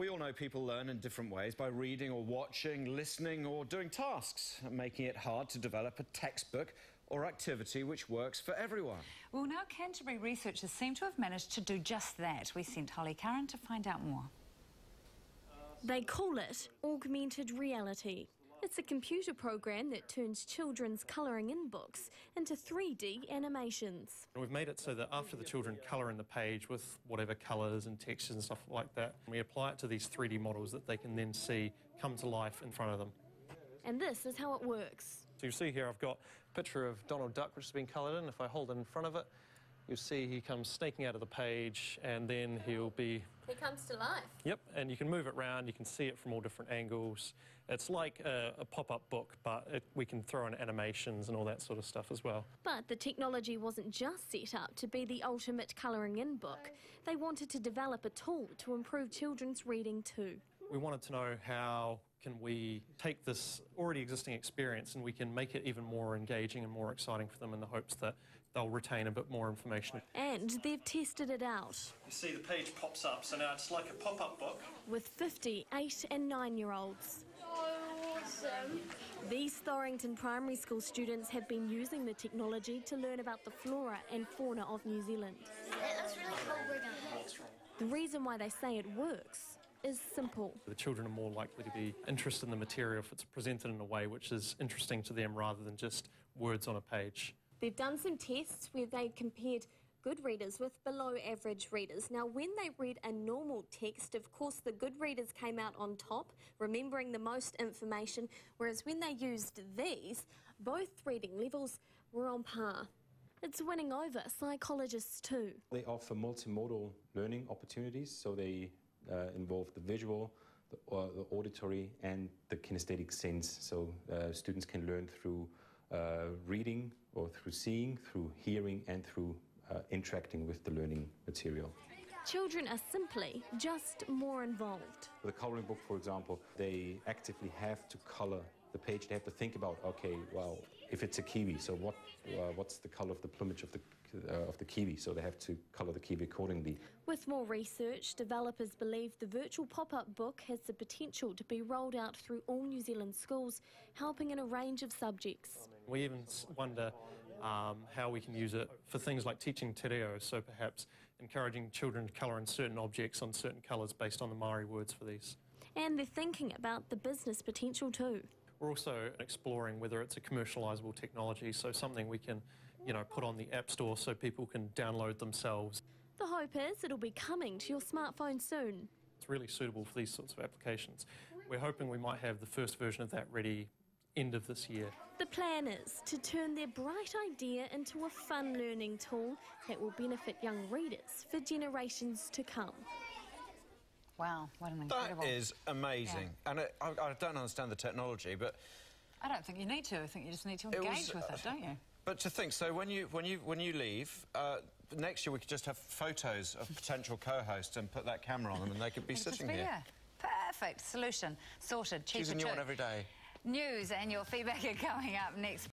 We all know people learn in different ways by reading or watching, listening or doing tasks, making it hard to develop a textbook or activity which works for everyone. Well, now Canterbury researchers seem to have managed to do just that. We sent Holly Curran to find out more. They call it augmented reality. It's a computer program that turns children's colouring in books into 3D animations. We've made it so that after the children colour in the page with whatever colours and textures and stuff like that, we apply it to these 3D models that they can then see come to life in front of them. And this is how it works. So you see here I've got a picture of Donald Duck which has been coloured in. If I hold it in front of it, you'll see he comes snaking out of the page and then he'll be... He comes to life. Yep, and you can move it around, you can see it from all different angles. It's like a pop-up book, but we can throw in animations and all that sort of stuff as well. But the technology wasn't just set up to be the ultimate colouring in book. They wanted to develop a tool to improve children's reading too. We wanted to know how can we take this already existing experience and we can make it even more engaging and more exciting for them in the hopes that they'll retain a bit more information. And they've tested it out. You see the page pops up, so now it's like a pop-up book. With 50 8- and 9-year-olds. Awesome. These Thorington Primary School students have been using the technology to learn about the flora and fauna of New Zealand. That's really cool, Brigham. The reason why they say it works is simple. The children are more likely to be interested in the material if it's presented in a way which is interesting to them rather than just words on a page. They've done some tests where they compared good readers with below average readers. Now, when they read a normal text, of course, the good readers came out on top, remembering the most information, whereas when they used these, both reading levels were on par. It's winning over psychologists too. They offer multimodal learning opportunities, so they involve the visual, the auditory and the kinesthetic sense. So students can learn through reading or through seeing, through hearing and through interacting with the learning material. Children are simply just more involved. With a colouring book, for example, they actively have to colour the page. They have to think about, okay, well, if it's a kiwi, so what's the colour of the plumage of the kiwi? So they have to colour the kiwi accordingly. With more research, developers believe the virtual pop-up book has the potential to be rolled out through all New Zealand schools, helping in a range of subjects. We even wonder how we can use it for things like teaching te reo, so perhaps encouraging children to colour in certain objects on certain colours based on the Māori words for these. And they're thinking about the business potential too. We're also exploring whether it's a commercialisable technology, so something we can, put on the App Store so people can download themselves. The hope is it'll be coming to your smartphone soon. It's really suitable for these sorts of applications. We're hoping we might have the first version of that ready end of this year. The plan is to turn their bright idea into a fun learning tool that will benefit young readers for generations to come. Wow, what an incredible... That is amazing. Yeah. And I don't understand the technology, but... I don't think you need to. I think you just need to engage with it, don't you? But to think, so when you leave, next year we could just have photos of potential co-hosts and put that camera on them and they could be sitting here. Yeah, perfect solution. Sorted. Cheaper Choose a new one every day. News and your feedback are coming up next.